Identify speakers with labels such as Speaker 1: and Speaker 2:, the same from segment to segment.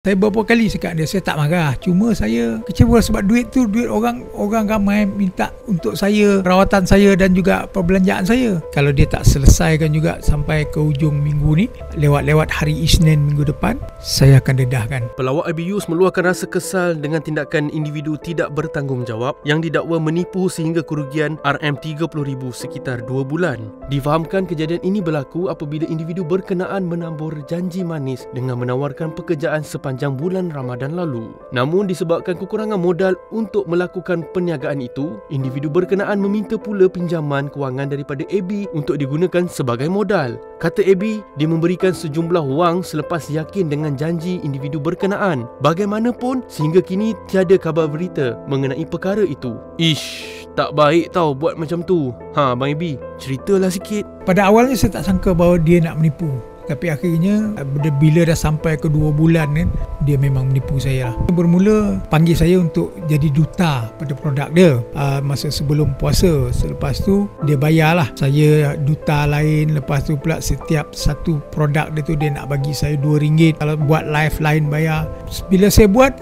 Speaker 1: Saya beberapa kali cakap dia, saya tak marah. Cuma saya kecewa sebab duit tu, duit orang ramai minta untuk saya, rawatan saya dan juga perbelanjaan saya. Kalau dia tak selesaikan juga sampai ke hujung minggu ni, lewat hari Isnin minggu depan, saya akan dedahkan.
Speaker 2: Pelawak abuse meluahkan rasa kesal dengan tindakan individu tidak bertanggungjawab yang didakwa menipu sehingga kerugian RM30,000 sekitar 2 bulan. Difahamkan kejadian ini berlaku apabila individu berkenaan menambur janji manis dengan menawarkan pekerjaan sepanjang bulan Ramadan lalu. Namun disebabkan kekurangan modal untuk melakukan perniagaan itu, individu berkenaan meminta pula pinjaman kewangan daripada AB untuk digunakan sebagai modal. Kata AB, dia memberikan sejumlah wang selepas yakin dengan janji individu berkenaan. Bagaimanapun, sehingga kini tiada kabar berita mengenai perkara itu. Ish, tak baik tau buat macam tu. Bang AB, ceritalah sikit.
Speaker 1: Pada awalnya saya tak sangka bahawa dia nak menipu. Tapi akhirnya bila dah sampai ke 2 bulan kan, dia memang menipu saya lah. Bermula panggil saya untuk jadi duta pada produk dia masa sebelum puasa. Selepas tu dia bayar lah saya duta lain. Lepas tu pula setiap satu produk dia tu dia nak bagi saya RM2. Kalau buat live lain bayar. Bila saya buat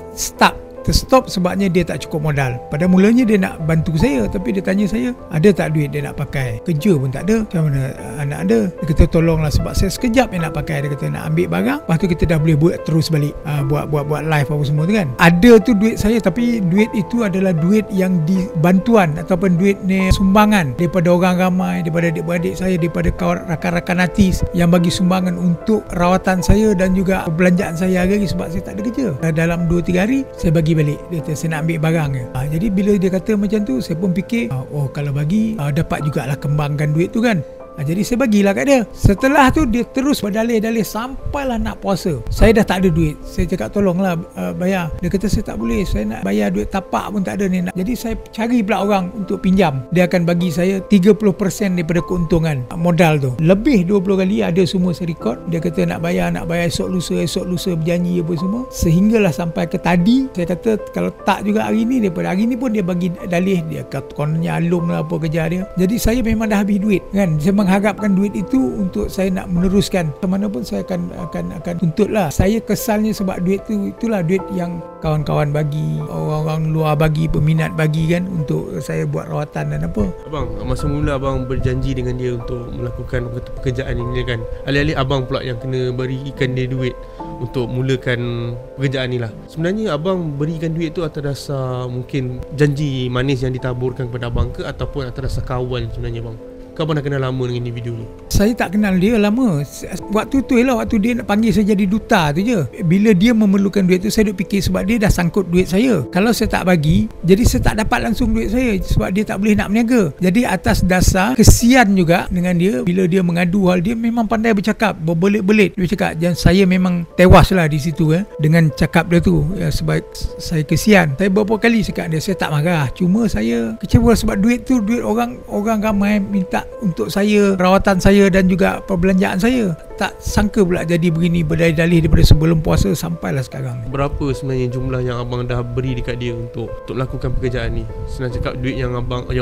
Speaker 1: terstop sebabnya dia tak cukup modal. Pada mulanya dia nak bantu saya, tapi dia tanya saya, ada tak duit dia nak pakai? Kerja pun tak ada. Macam mana anak ada? Dia kata tolonglah sebab saya sekejap yang nak pakai. Dia kata nak ambil barang, lepas tu kita dah boleh buat terus balik, buat live apa semua tu kan. Ada tu duit saya, tapi duit itu adalah duit yang dibantuan ataupun duit ni sumbangan daripada orang ramai, daripada adik-beradik saya, daripada kawan rakan-rakan artis yang bagi sumbangan untuk rawatan saya dan juga perbelanjaan saya hari-hari sebab saya tak ada kerja. Dalam 2-3 hari saya bagi balik. Dia kata saya nak ambil barang ke. Jadi bila dia kata macam tu, saya pun fikir kalau bagi dapat jugalah kembangkan duit tu kan. Jadi saya bagilah kat dia. Setelah tu dia terus berdalih-dalih sampailah nak puasa. Saya dah tak ada duit. Saya cakap tolonglah bayar. Dia kata saya tak boleh. Saya nak bayar duit tapak pun tak ada ni. Jadi saya cari pula orang untuk pinjam. Dia akan bagi saya 30% daripada keuntungan modal tu. Lebih 20 kali ada semua saya record. Dia kata nak bayar esok lusa berjanji apa semua. Sehinggalah sampai ke tadi. Saya kata kalau tak juga hari ni, daripada hari ni pun dia bagi dalih. Dia kata kononnya alung lah apa kerja dia. Jadi saya memang dah habis duit kan. Saya mengharapkan duit itu untuk saya nak meneruskan. Mana pun saya akan tuntutlah. Saya kesalnya sebab duit itulah duit yang kawan-kawan bagi, orang-orang luar bagi, peminat bagi kan, untuk saya buat rawatan dan apa.
Speaker 2: Abang, masa mula abang berjanji dengan dia untuk melakukan pekerjaan ini kan, alih-alih abang pula yang kena berikan dia duit untuk mulakan pekerjaan ni lah. Sebenarnya abang berikan duit tu atas dasar mungkin janji manis yang ditaburkan kepada abang ke, ataupun atas dasar kawan sebenarnya bang? Kau pernah kenal lama dengan individu ni?
Speaker 1: Saya tak kenal dia lama. Waktu tu lah, waktu dia nak panggil saya jadi duta tu je. Bila dia memerlukan duit tu, saya duk fikir sebab dia dah sangkut duit saya. Kalau saya tak bagi, jadi saya tak dapat langsung duit saya sebab dia tak boleh nak berniaga. Jadi atas dasar kesian juga dengan dia, bila dia mengadu hal, dia memang pandai bercakap, berbelit-belit. Dia cakap, dan saya memang tewas lah di situ dengan cakap dia tu sebab saya kesian. Saya beberapa kali cakap dia, saya tak marah. Cuma saya kecewa sebab duit tu, duit orang ramai minta untuk saya, rawatan saya dan juga perbelanjaan saya. Tak sangka pula jadi begini, berdalih-dalih daripada sebelum puasa sampailah sekarang.
Speaker 2: Berapa sebenarnya jumlah yang abang dah beri dekat dia untuk lakukan pekerjaan ni? Senang cakap duit yang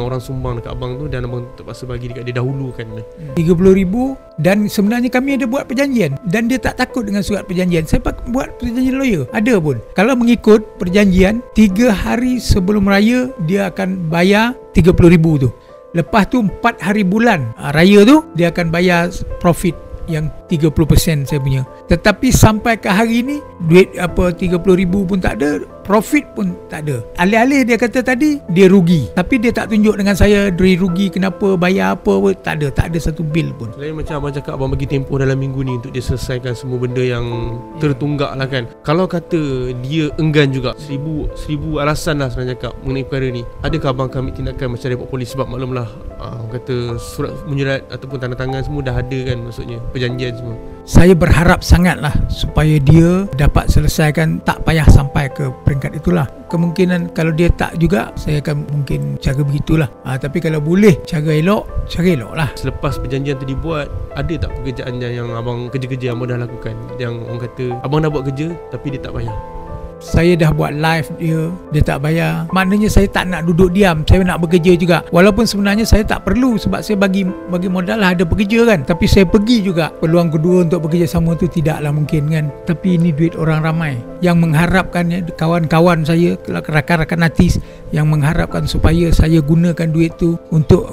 Speaker 2: orang sumbang dekat abang tu dan abang terpaksa bagi dekat dia dahulu kan?
Speaker 1: RM30,000. Dan sebenarnya kami ada buat perjanjian dan dia tak takut dengan surat perjanjian. Saya buat perjanjian lawyer, ada pun. Kalau mengikut perjanjian, 3 hari sebelum raya dia akan bayar RM30,000 tu. Lepas tu 4 hari bulan raya tu dia akan bayar profit yang 30% saya punya. Tetapi sampai ke hari ni duit RM30,000 pun tak ada, profit pun tak ada. Alih-alih dia kata tadi dia rugi, tapi dia tak tunjuk dengan saya dia rugi kenapa, bayar apa pun tak ada satu bil pun.
Speaker 2: Selain macam abang cakap abang bagi tempoh dalam minggu ni untuk dia selesaikan semua benda yang tertunggak lah kan. Kalau kata dia enggan juga, seribu alasan lah senang cakap mengenai perkara ni, adakah abang akan ambil tindakan macam report polis? Sebab maklumlah orang kata surat menyurat ataupun tanda tangan semua dah ada kan, maksudnya perjanjian semua.
Speaker 1: Saya berharap sangatlah supaya dia dapat selesaikan, tak payah sampai ke peringkat itulah. Kemungkinan kalau dia tak juga, saya akan mungkin cara begitulah. Tapi kalau boleh cara elok lah.
Speaker 2: Selepas perjanjian tu dibuat, ada tak pekerjaan yang abang, kerja-kerja yang abang dah lakukan, yang orang kata abang dah buat kerja tapi dia tak bayar?
Speaker 1: Saya dah buat live dia tak bayar. Maknanya saya tak nak duduk diam, saya nak bekerja juga. Walaupun sebenarnya saya tak perlu, sebab saya bagi modal lah, ada pekerja kan. Tapi saya pergi juga. Peluang kedua untuk bekerja sama tu tidaklah mungkin kan. Tapi ini duit orang ramai yang mengharapkan, kawan-kawan saya, rakan-rakan artis yang mengharapkan supaya saya gunakan duit tu untuk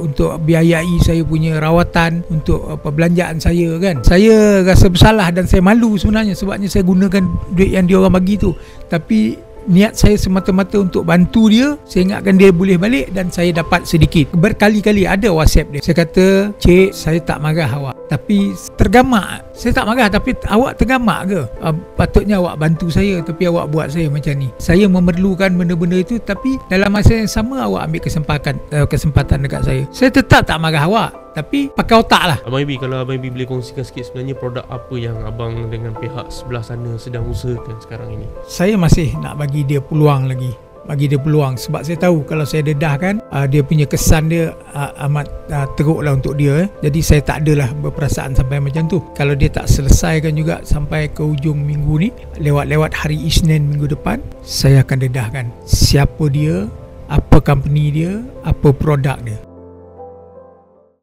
Speaker 1: biayai saya punya rawatan, untuk perbelanjaan saya kan. Saya rasa bersalah dan saya malu sebenarnya, sebabnya saya gunakan duit yang dia orang bagi tu. Tapi niat saya semata-mata untuk bantu dia. Saya ingatkan dia boleh balik dan saya dapat sedikit. Berkali-kali ada WhatsApp dia. Saya kata, "Cik, saya tak marah awak, tapi tergamak." Saya tak marah, tapi awak tergamak ke? Patutnya awak bantu saya, tapi awak buat saya macam ni. Saya memerlukan benda-benda itu, tapi dalam masa yang sama awak ambil kesempatan dekat saya. Saya tetap tak marah awak, tapi pakai otak lah.
Speaker 2: Abang Ibi, kalau Abang Ibi boleh kongsikan sikit, sebenarnya produk apa yang abang dengan pihak sebelah sana sedang usahakan sekarang ini?
Speaker 1: Saya masih nak bagi dia peluang lagi. Sebab saya tahu kalau saya dedahkan, dia punya kesan dia amat teruk lah untuk dia. Jadi saya tak adalah berperasaan sampai macam tu. Kalau dia tak selesaikan juga sampai ke hujung minggu ni, lewat hari Isnin minggu depan, saya akan dedahkan siapa dia, apa company dia, apa produk dia.